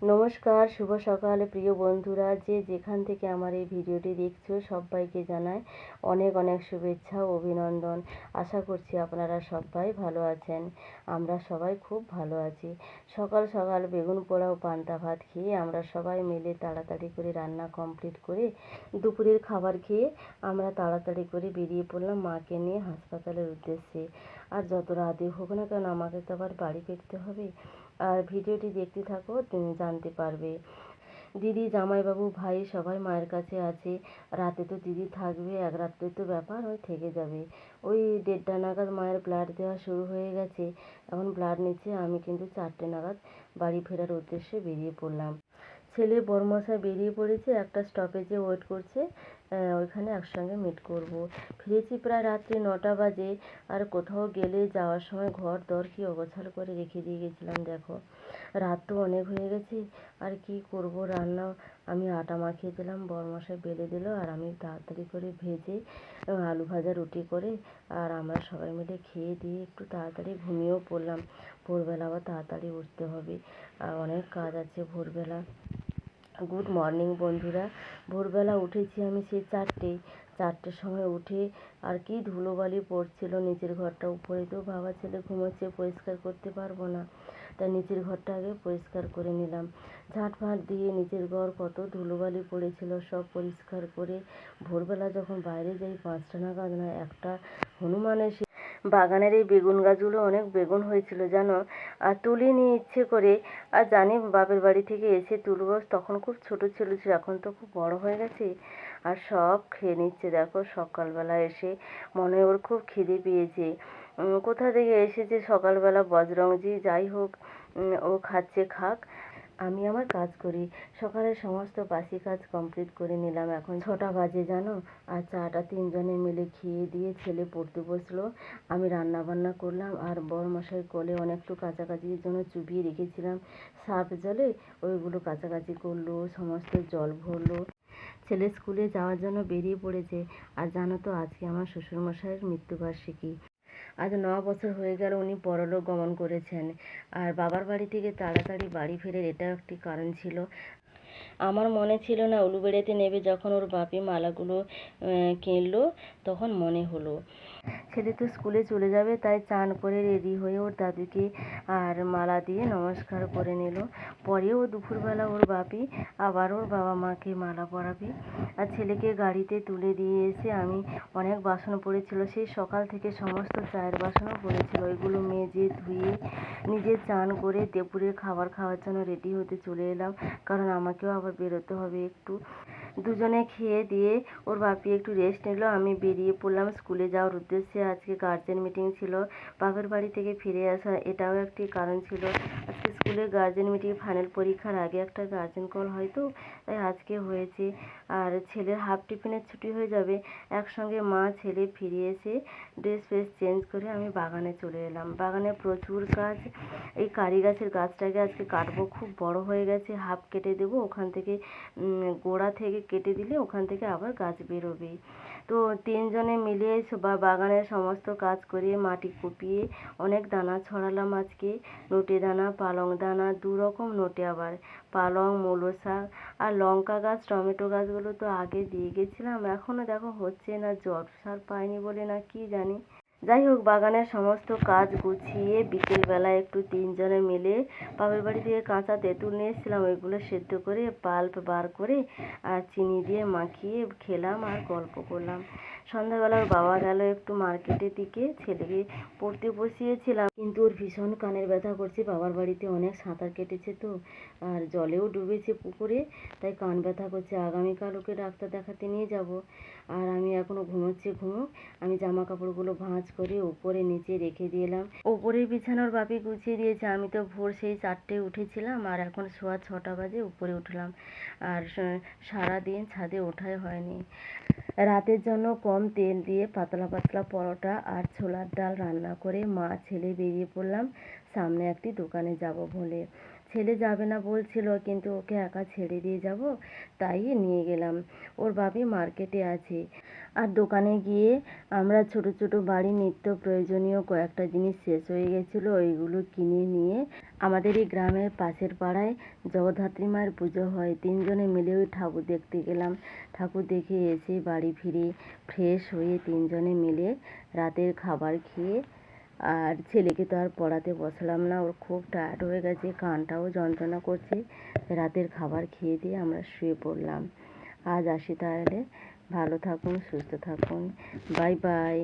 নমস্কার, শুভ সকাল প্রিয় বন্ধুরা, যে যেখান থেকে আমার এই ভিডিওটি দেখছো সবাইকে জানাই অনেক অনেক শুভেচ্ছা ও অভিনন্দন। আশা করছি আপনারা সবাই ভালো আছেন। আমরা সবাই খুব ভালো আছি। সকাল সকাল বেগুন পোড়া ও পান্তা ভাত খেয়ে আমরা সবাই মিলে তাড়াতাড়ি করে রান্না কমপ্লিট করে দুপুরের খাবার খেয়ে আমরা তাড়াতাড়ি করে বেরিয়ে পড়লাম মাকে নিয়ে হাসপাতালের উদ্দেশ্যে। আর যত রাতই হোক না কেন আমাকে তো আবার বাড়ি ফিরতে হবে। আর ভিডিওটি দেখতে থাকো, তুমি জানতে পারবে। দিদি, জামাইবাবু, ভাই সবাই মায়ের কাছে আছে। রাতে তো দিদি থাকবে, এক রাত্রে তো ব্যাপার, ওই থেকে যাবে। ওই 1:30টা নাগাদ মায়ের ব্লাড দেওয়া শুরু হয়ে গেছে, এখন ব্লাড নিচ্ছে। আমি কিন্তু 4টে নাগাদ বাড়ি ফেরার উদ্দেশ্যে বেরিয়ে পড়লাম। ছেলে বড়মশাই বেরিয়ে পড়েছে, একটা স্টপেজে ওয়েট করছে, ওইখানে একসঙ্গে মিট করব। ফিরেছি প্রায় রাত্রি 9টা বাজে। আর কোথাও গেলে যাওয়ার সময় ঘর দর কি অগোছালো করে রেখে দিয়ে গেছিলাম দেখো। রাত তো অনেক হয়ে গেছে, আর কি করব রান্না। আমি আটা মাখিয়ে দিলাম, বড়মশাই বেলে দিল, আর আমি তাড়াতাড়ি করে ভেজে আলু ভাজা রুটি করে আর আমরা সবাই মিলে খেয়ে দিয়ে একটু তাড়াতাড়ি ঘুমিয়েও পড়লাম। ভোরবেলা আবার তাড়াতাড়ি উঠতে হবে, আর অনেক কাজ আছে ভোরবেলা। গুড মর্নিং বন্ধুরা। ভোরবেলা উঠেছি আমি সেই 4টের সময় উঠে, আর কি ধুলোবালি পড়ছিল নিচের ঘরটা। উপরে তো বাবা ছেলে ঘুমোচ্ছে, পরিষ্কার করতে পারবো না, তাই নিচের ঘরটা আগে পরিষ্কার করে নিলাম। ঝাঁটফাঁট দিয়ে নিচের ঘর কত ধুলোবালি পড়েছিল সব পরিষ্কার করে ভোরবেলা যখন বাইরে যাই 5টা নাগাদ, না একটা হনুমানের বাগানের এই বেগুন গাছগুলো অনেক বেগুন হয়েছিল জানো, আর তুলিনি ইচ্ছে করে। আর জানি বাপের বাড়ি থেকে এসে তুলব, তখন খুব ছোট ছিল, এখন তো খুব বড় হয়ে গেছে, আর সব খেয়ে নিচ্ছে দেখো। সকালবেলা এসে মনে হয় ওর খুব খিদে পেয়েছে। কোথা থেকে এসেছে সকালবেলা বজরংজি, যাই হোক, ও খাচ্ছে খাক, আমি আমার কাজ করি। সকালের সমস্ত বাসি কাজ কমপ্লিট করে নিলাম। এখন 6টা বাজে জানো। আর চাটা 3জনে মিলে খেয়ে দিয়ে ছেলে পড়তে বসলো, আমি রান্না বান্না করলাম। আর বড়মশাই কোলে অনেকটু কাচাকাচির জন্য চুবিয়ে রেখেছিলাম সার্ফ জলে, ওইগুলো কাচাকাচি করলো, সমস্ত জল ভরলো। ছেলে স্কুলে যাওয়ার জন্য বেরিয়ে পড়েছে। আর জানো তো আজকে আমার শ্বশুরমশাইয়ের মৃত্যুবার্ষিকী। আজ 9 বছর হয়ে গেল উনি পরলোক গমন করেছেন। আর বাবার বাড়ি থেকে তাড়াতাড়ি বাড়ি ফেরার এটাও একটি কারণ ছিল। আমার মনে ছিল না, উলুবেড়িতে নেবে যখন ওর বাপি মালাগুলো কিনলো, তখন মনে হলো। ছেলে তো স্কুলে চলে যাবে, তাই চান করে রেডি হয়ে ওর দাদুকে আর মালা দিয়ে নমস্কার করে নিল। পরেও দুপুরবেলা ওর বাপি আবার ওর বাবা মাকে মালা পরাবে। আর ছেলেকে গাড়িতে তুলে দিয়ে এসে আমি অনেক বাসন পড়েছিল, সেই সকাল থেকে সমস্ত চায়ের বাসনও পড়েছিল, ওইগুলো মেজে ধুয়ে নিজে চান করে দুপুরের খাবার খাওয়ার জন্য রেডি হতে চলে এলাম, কারণ আমাকেও আবার বেরোতে হবে একটু। দুজনে খেয়ে দিয়ে ওর বাপি একটু রেস্ট নিল, আমি বেরিয়ে পড়লাম স্কুলে যাওয়ার উদ্দেশ্যে। আজকে গার্জেন মিটিং ছিল, বাপের বাড়ি থেকে ফিরে আসা এটাও একটি কারণ ছিল। আজকে স্কুলে গার্জেন মিটিং, ফাইনাল পরীক্ষার আগে একটা গার্জেন কল হয় তো, তাই আজকে হয়েছে। আর ছেলের হাফ টিফিনের ছুটি হয়ে যাবে, একসঙ্গে মা ছেলে ফিরে এসে ড্রেস ফ্রেস চেঞ্জ করে আমি বাগানে চলে এলাম। বাগানে প্রচুর কাজ। এই কারি গাছের গাছটাকে আজকে কাটবো, খুব বড় হয়ে গেছে, হাফ কেটে দেবো, ওখান থেকে গোড়া থেকে কেটে দিলে ওখান থেকে আবার গাছ বেরোবে। তো 3জনে মিলে বাগানের সমস্ত কাজ করে মাটি কুপিয়ে অনেক দানা ছড়ালাম আজকে। নোটে দানা, পালং দানা, 2 রকম নোটে, আবার পালং, মূলো শাক, আর লঙ্কা গাছ, টমেটো গাছগুলো তো আগে দিয়ে গেছিলাম, এখনও দেখো হচ্ছে না, জল সার পাইনি বলে না কি জানি। যাই হোক, বাগানের সমস্ত কাজ গুছিয়ে বিকেলবেলা একটু 3জনে মিলে বাপের বাড়ি থেকে কাঁচা তেঁতুল নিয়ে এসেছিলাম, ওইগুলো সেদ্ধ করে পাল্প বার করে আর চিনি দিয়ে মাখিয়ে খেলাম আর গল্প করলাম। সন্ধ্যাবেলা ওর বাবা গেল একটু মার্কেটের দিকে, ছেলেকে পড়তে বসিয়েছিলাম, কিন্তু ওর ভীষণ কানের ব্যথা করছে। বাবার বাড়িতে অনেক সাঁতার কেটেছে তো, আর জলেও ডুবেছে পুকুরে, তাই কান ব্যথা করছে। আগামীকাল ওকে ডাক্তার দেখাতে নিয়ে যাব। আর আমি এখনও ঘুমোচ্ছে, ঘুমোক, আমি জামা কাপড়গুলো ভাঁজ করে উপরে নিচে রেখে দিলাম। ওপরের বিছানার বাপি গুছিয়ে দিয়েছে, আমি তো ভোর সেই 4টে উঠেছিলাম, আর এখন সোয়া 6টা বাজে উপরে উঠলাম। আর সারাদিন ছাদে ওঠাই হয়নি। রাতের জন্য কম তেল দিয়ে পাতলা পাতলা পরোটা আর ছোলার ডাল রান্না করে মা ছেলে বেরিয়ে পড়লাম সামনে একটি দোকানে যাব বলে। ছেলে যাবে না বলছিল, কিন্তু ওকে একা ছেড়ে দিয়ে যাব, তাই নিয়ে গেলাম। ওর বাপি মার্কেটে আছে। আর দোকানে গিয়ে আমরা ছোটো ছোটো বাড়ির নিত্য প্রয়োজনীয় কয়েকটা জিনিস শেষ হয়ে গেছিলো, ওইগুলো কিনে নিয়ে আমাদের এই গ্রামের পাশের পাড়ায় জগদ্ধাত্রী মায়ের পুজো হয়। তিনজনে মিলে ওই ঠাকুর দেখতে গেলাম। ঠাকুর দেখে এসে বাড়ি ফিরে ফ্রেশ হয়ে তিনজনে মিলে রাতের খাবার খেয়ে, আর ছেলেকে তো আর পড়াতে বসালাম না, ওর খুব টায়ার্ড হয়ে গেছে, কানটাও যন্ত্রণা করছে। রাতের খাবার খেয়ে দিয়ে আমরা শুয়ে পড়লাম। আজ আসি তাহলে, ভালো থাকুন, সুস্থ থাকুন, বাই বাই।